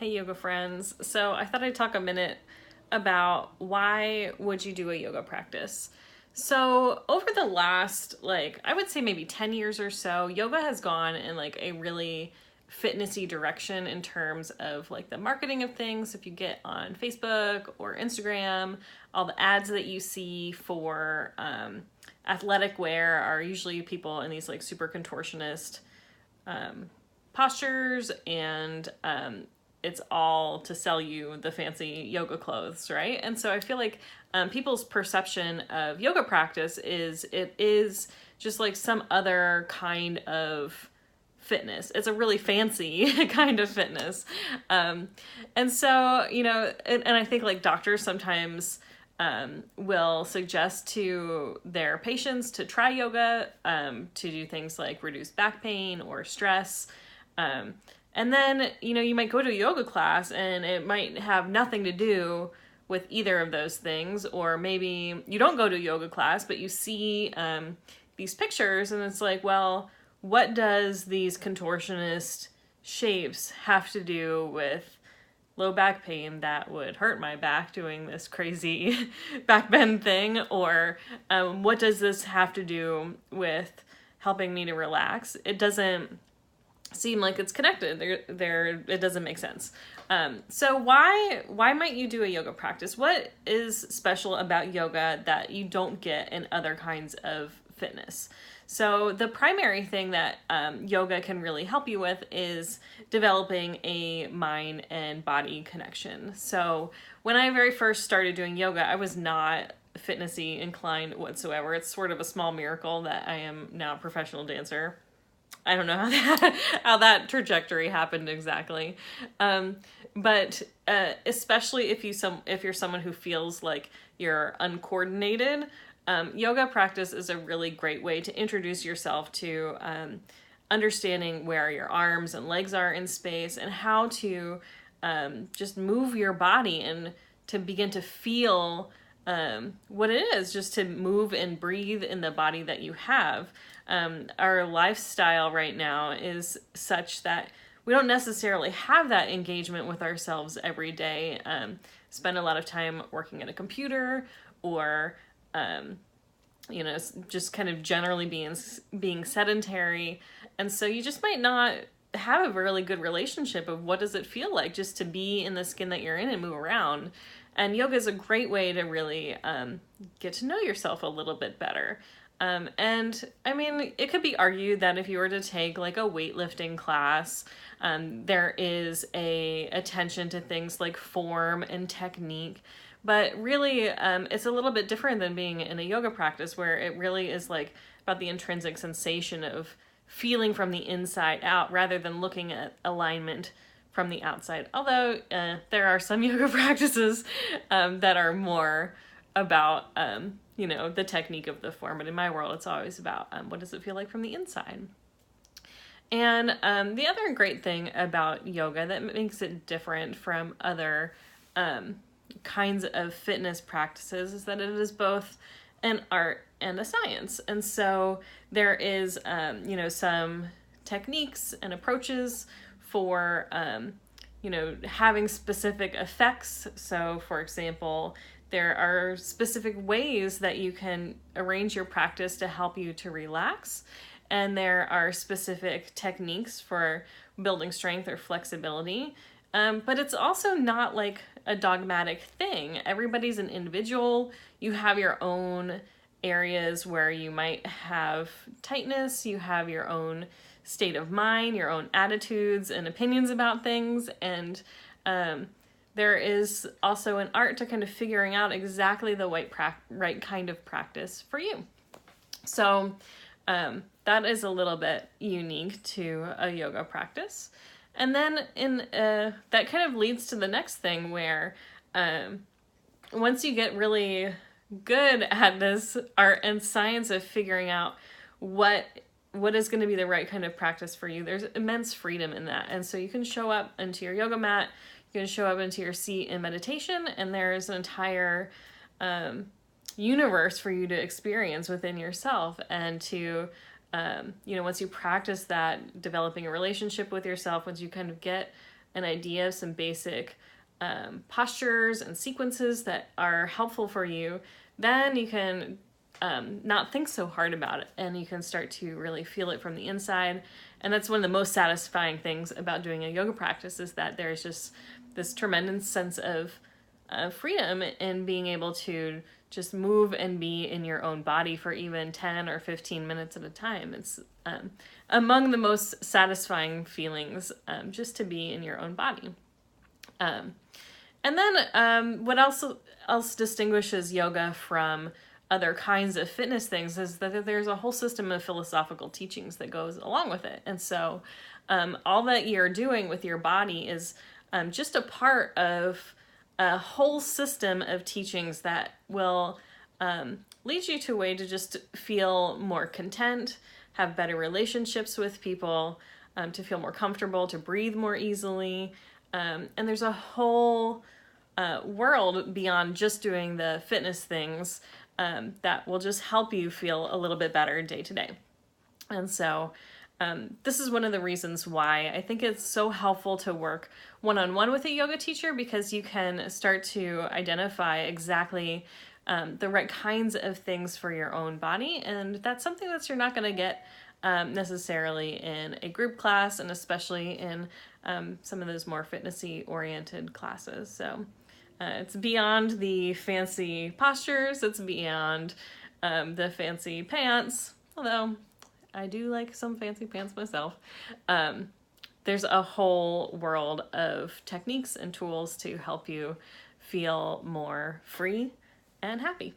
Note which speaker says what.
Speaker 1: Hey yoga friends. So I thought I'd talk a minute about why would you do a yoga practice. So over the last, I would say maybe 10 years or so, yoga has gone in a really fitnessy direction in terms of the marketing of things. If you get on Facebook or Instagram, all the ads that you see for athletic wear are usually people in these super contortionist postures, and it's all to sell you the fancy yoga clothes, right? And so I feel like people's perception of yoga practice is it is just like some other kind of fitness. It's a really fancy kind of fitness. And so, and I think doctors sometimes will suggest to their patients to try yoga, to do things like reduce back pain or stress. And then, you might go to a yoga class and it might have nothing to do with either of those things. Or maybe you don't go to a yoga class, but you see these pictures and it's like, well, what does these contortionist shapes have to do with low back pain that would hurt my back doing this crazy back bend thing? Or what does this have to do with helping me to relax? It doesn't seem like it's connected. It doesn't make sense. So why might you do a yoga practice? What is special about yoga that you don't get in other kinds of fitness? So the primary thing that yoga can really help you with is developing a mind and body connection. So when I very first started doing yoga, I was not fitnessy inclined whatsoever. It's sort of a small miracle that I am now a professional dancer. I don't know how that trajectory happened exactly. But especially if you're someone who feels like you're uncoordinated, yoga practice is a really great way to introduce yourself to understanding where your arms and legs are in space and how to just move your body and to begin to feel what it is just to move and breathe in the body that you have. Our lifestyle right now is such that we don't necessarily have that engagement with ourselves every day. Spend a lot of time working at a computer or, just kind of generally being sedentary. And so you just might not have a really good relationship of what does it feel like just to be in the skin that you're in and move around. And yoga is a great way to really get to know yourself a little bit better. And I mean, it could be argued that if you were to take a weightlifting class, there is a attention to things like form and technique, but really, it's a little bit different than being in a yoga practice where it really is about the intrinsic sensation of feeling from the inside out rather than looking at alignment from the outside. Although there are some yoga practices that are more about the technique of the form, but in my world it's always about what does it feel like from the inside. And the other great thing about yoga that makes it different from other kinds of fitness practices is that it is both an art and a science. And so there is some techniques and approaches for having specific effects. So for example, there are specific ways that you can arrange your practice to help you to relax. And there are specific techniques for building strength or flexibility. But it's also not like a dogmatic thing. Everybody's an individual. You have your own areas where you might have tightness. You have your own state of mind, your own attitudes and opinions about things. And there is also an art to kind of figuring out exactly the right kind of practice for you. So that is a little bit unique to a yoga practice. And then that kind of leads to the next thing where once you get really good at this art and science of figuring out what is going to be the right kind of practice for you, there's immense freedom in that. And so you can show up into your yoga mat, you can show up into your seat in meditation, and there's an entire universe for you to experience within yourself and to once you practice that, developing a relationship with yourself, once you kind of get an idea of some basic postures and sequences that are helpful for you, then you can not think so hard about it, and you can start to really feel it from the inside. And that's one of the most satisfying things about doing a yoga practice, is that there's just this tremendous sense of freedom in being able to just move and be in your own body for even 10 or 15 minutes at a time. It's among the most satisfying feelings, just to be in your own body. And then what else distinguishes yoga from other kinds of fitness things is that there's a whole system of philosophical teachings that goes along with it. And so all that you're doing with your body is just a part of a whole system of teachings that will lead you to a way to just feel more content, have better relationships with people, to feel more comfortable, to breathe more easily. And there's a whole world beyond just doing the fitness things that will just help you feel a little bit better day to day. And so this is one of the reasons why I think it's so helpful to work one-on-one with a yoga teacher, because you can start to identify exactly the right kinds of things for your own body. And that's something that you're not going to get necessarily in a group class, and especially in some of those more fitnessy oriented classes. So it's beyond the fancy postures, it's beyond the fancy pants, although I do like some fancy pants myself. There's a whole world of techniques and tools to help you feel more free and happy.